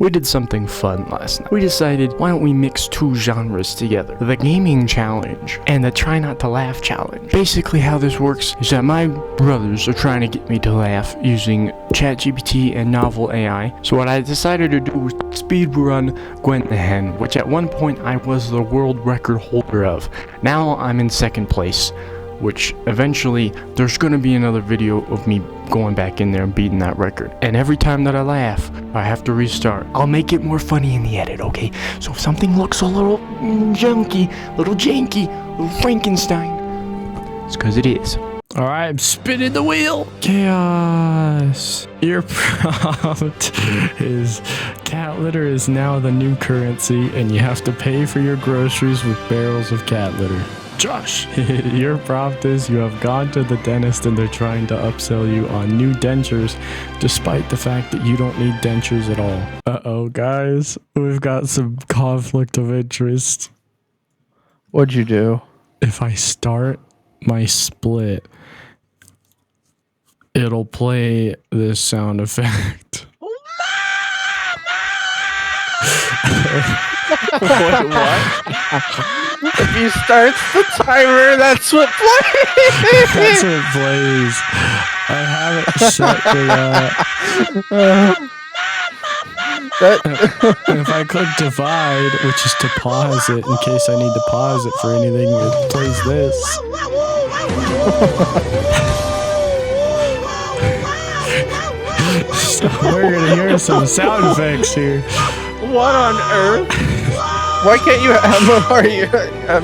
We did something fun last night. We decided, why don't we mix two genres together? The gaming challenge and the try not to laugh challenge. Basically how this works is that my brothers are trying to get me to laugh using ChatGPT and novel AI. So what I decided to do was speedrun Gwen the Hen, which at one point I was the world record holder of. Now I'm in second place, which eventually there's gonna be another video of me going back in there and beating that record. And every time that I laugh, I have to restart. I'll make it more funny in the edit, okay? So if something looks a little junky, little janky, little Frankenstein, it's because it is. Alright, I'm spinning the wheel. Chaos. Your prompt is cat litter is now the new currency and you have to pay for your groceries with barrels of cat litter. Josh, your prompt is you have gone to the dentist and they're trying to upsell you on new dentures despite the fact that you don't need dentures at all. Uh-oh, guys. We've got some conflict of interest. What'd you do? If I start my split, it'll play this sound effect. Wait, what? If you start the timer, that's what plays. That's what plays. I have it set to that. If I click divide, which is to pause it in case I need to pause it for anything, it plays this. So we're gonna hear some sound effects here. What on earth? Why can't you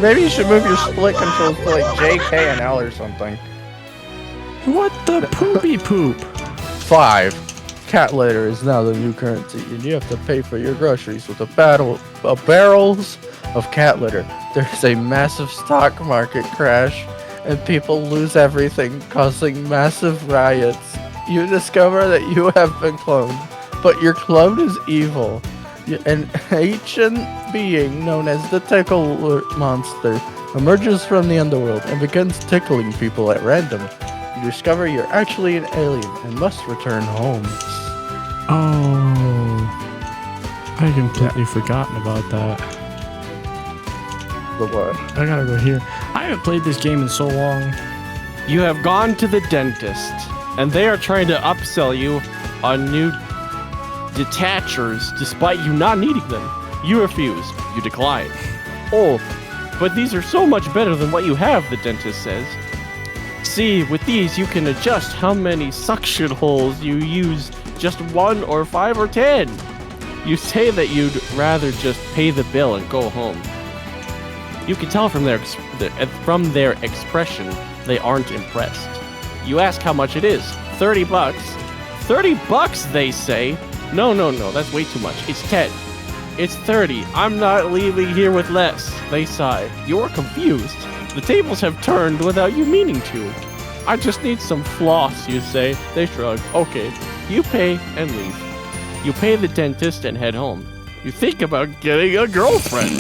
maybe you should move your split controls to like JK and L or something. What the poopy poop? 5. Cat litter is now the new currency, and you have to pay for your groceries with barrels of cat litter. There's a massive stock market crash, and people lose everything, causing massive riots. You discover that you have been cloned, but your clone is evil. An ancient being known as the Tickle Monster emerges from the underworld and begins tickling people at random. You discover you're actually an alien and must return home. Oh, I completely forgotten about that. The what? I gotta go here. I haven't played this game in so long. You have gone to the dentist, and they are trying to upsell you on new detachers despite you not needing them. You refuse. You decline. Oh, but these are so much better than what you have, the dentist says. See, with these you can adjust how many suction holes you use, just 1 or 5 or 10. You say that you'd rather just pay the bill and go home. You can tell from their expression they aren't impressed. You ask how much it is. $30. $30, they say. No, that's way too much. It's 10. It's 30. I'm not leaving here with less. They sigh. You're confused. The tables have turned without you meaning to. I just need some floss, you say. They shrug. Okay. You pay and leave. You pay the dentist and head home. You think about getting a girlfriend.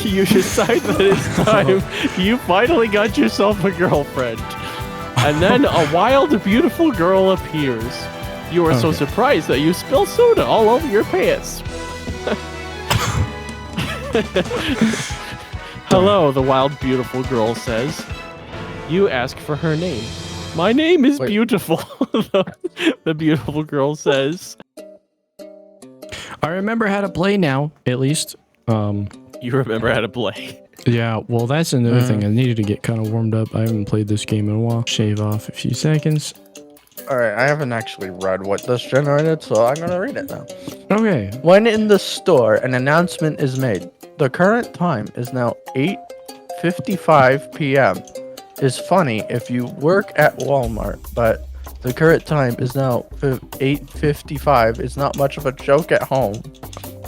You decide that it's time. You finally got yourself a girlfriend. And then a wild, beautiful girl appears. You are so surprised that you spill soda all over your pants. Hello, the wild, beautiful girl says. You ask for her name. My name is Beautiful, the beautiful girl says. I remember how to play now, at least. You remember how to play. Yeah, well, that's another thing. I needed to get kind of warmed up. I haven't played this game in a while. Shave off a few seconds. Alright, I haven't actually read what this generated, so I'm gonna read it now. Okay. When in the store, an announcement is made. The current time is now 8:55 p.m. Is funny if you work at Walmart, but the current time is now 8:55 is not much of a joke at home.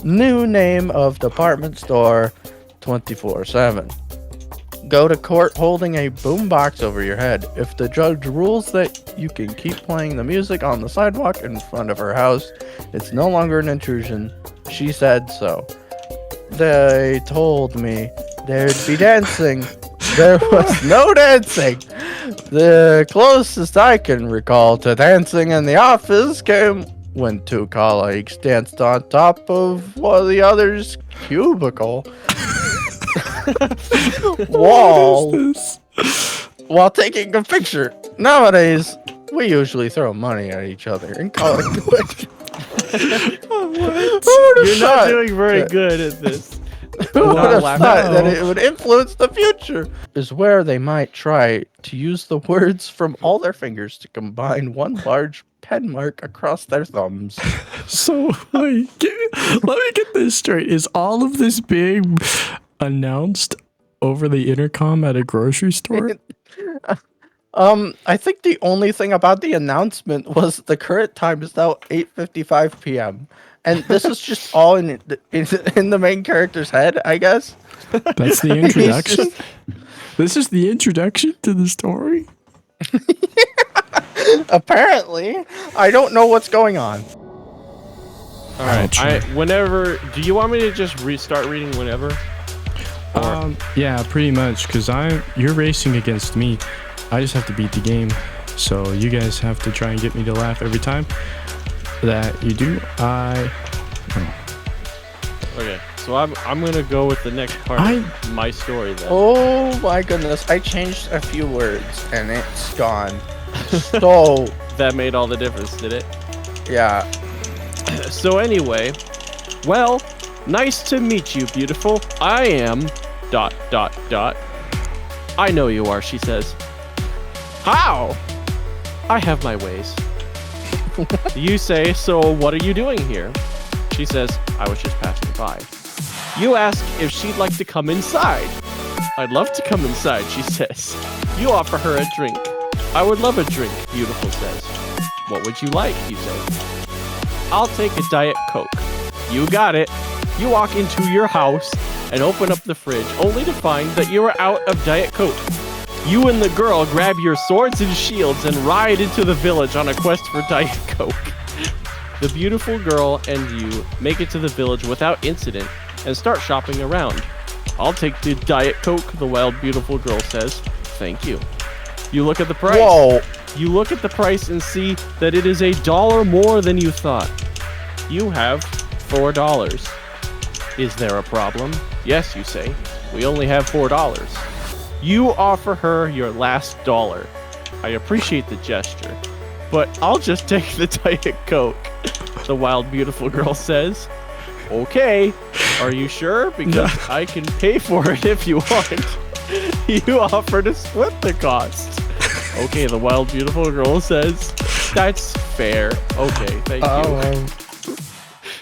New name of department store 24/7. Go to court holding a boombox over your head. If the judge rules that you can keep playing the music on the sidewalk in front of her house, it's no longer an intrusion. She said so. They told me there'd be dancing. There was no dancing. The closest I can recall to dancing in the office came when two colleagues danced on top of one of the other's cubicle wall while taking a picture. Nowadays, we usually throw money at each other and call it good. You're not doing very good at this. Who would have laugh thought at that it would influence the future? Is where they might try to use the words from all their fingers to combine one large pen mark across their thumbs. So, like, let me get this straight. Is all of this being announced over the intercom at a grocery store? I think the only thing about the announcement was the current time is now 8:55 p.m. And this is just all in the main character's head, I guess. That's the introduction? This is the introduction to the story? Apparently, I don't know what's going on. All right. Whenever. Do you want me to just restart reading whenever? Yeah, pretty much, because you're racing against me. I just have to beat the game. So you guys have to try and get me to laugh every time that you do. Okay, so I'm gonna go with the next part of my story then. Oh my goodness, I changed a few words and it's gone. So, That made all the difference, did it? yeah. So anyway, well, nice to meet you, beautiful. I am ... I know you are, she says. How? I have my ways. You say, so what are you doing here? She says, I was just passing by. You ask if she'd like to come inside. I'd love to come inside, she says. You offer her a drink. I would love a drink, beautiful says. What would you like, you say. I'll take a Diet Coke. You got it. You walk into your house and open up the fridge, only to find that you are out of Diet Coke. You and the girl grab your swords and shields and ride into the village on a quest for Diet Coke. The beautiful girl and you make it to the village without incident and start shopping around. I'll take the Diet Coke, the wild beautiful girl says. Thank you. You look at the price. Whoa. You look at the price and see that it is $1 more than you thought. You have $4. Is there a problem? Yes, you say. We only have $4. You offer her your last dollar. I appreciate the gesture, but I'll just take the Diet Coke, the wild beautiful girl says. Okay, are you sure? Because I can pay for it if you want. You offer to split the cost. Okay, the wild beautiful girl says. That's fair. Okay, thank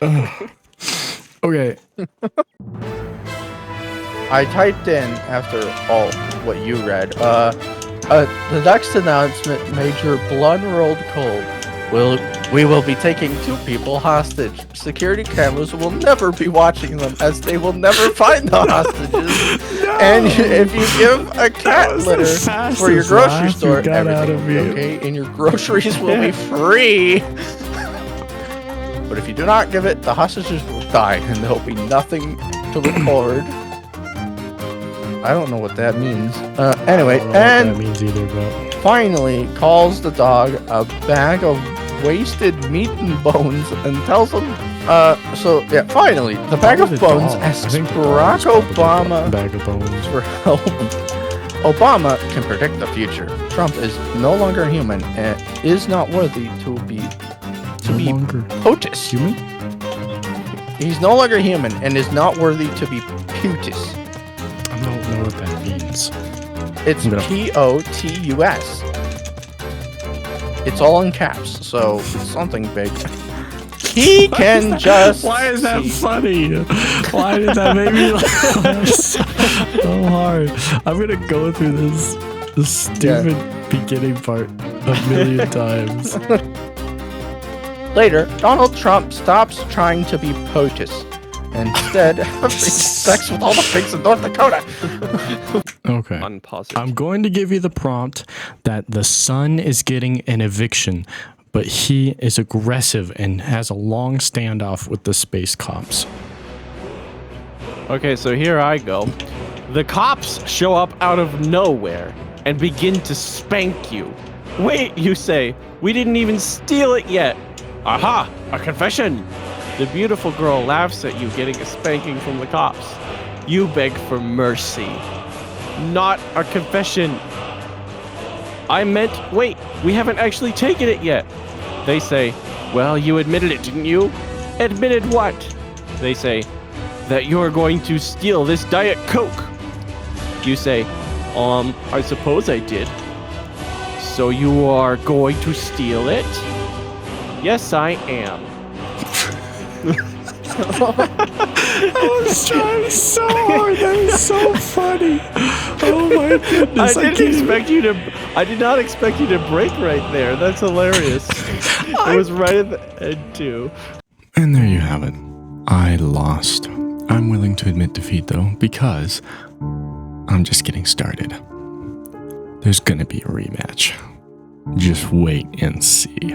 you. Okay. I typed in after all what you read. The next announcement, Major Blood rolled cold. We will be taking 2 people hostage. Security cameras will never be watching them as they will never find the hostages. And if you give a cat litter for your grocery store, everything will be okay, and your groceries will be free. But if you do not give it, the hostages will die, and there will be nothing to record. I don't know what that means. Anyway, and that means either, but finally calls the dog a bag of wasted meat and bones and tells him, finally, the bag of bones asks Barack Obama bag of bones for help. Obama can predict the future. Trump is no longer human and is not worthy to be POTUS. Human? He's no longer human and is not worthy to be POTUS. I don't know what that means. It's POTUS. It's all in caps, so it's something big. He can just. Why is that funny? Why did that make me laugh so hard? I'm gonna go through this stupid beginning part a million times. Later, Donald Trump stops trying to be POTUS. Instead, having sex with all the pigs in North Dakota. Okay. Unpositive. I'm going to give you the prompt that the son is getting an eviction, but he is aggressive and has a long standoff with the space cops. Okay, so here I go. The cops show up out of nowhere and begin to spank you. Wait, you say, we didn't even steal it yet. Aha! A confession! The beautiful girl laughs at you getting a spanking from the cops. You beg for mercy. Not a confession. I meant, wait, we haven't actually taken it yet. They say, well, you admitted it, didn't you? Admitted what? They say, that you're going to steal this Diet Coke. You say, I suppose I did. So you are going to steal it? Yes, I am. I was trying so hard. That was so funny. Oh my goodness. I did not expect you to break right there. That's hilarious. It was right at the end, too. And there you have it. I lost. I'm willing to admit defeat, though, because I'm just getting started. There's gonna be a rematch. Just wait and see.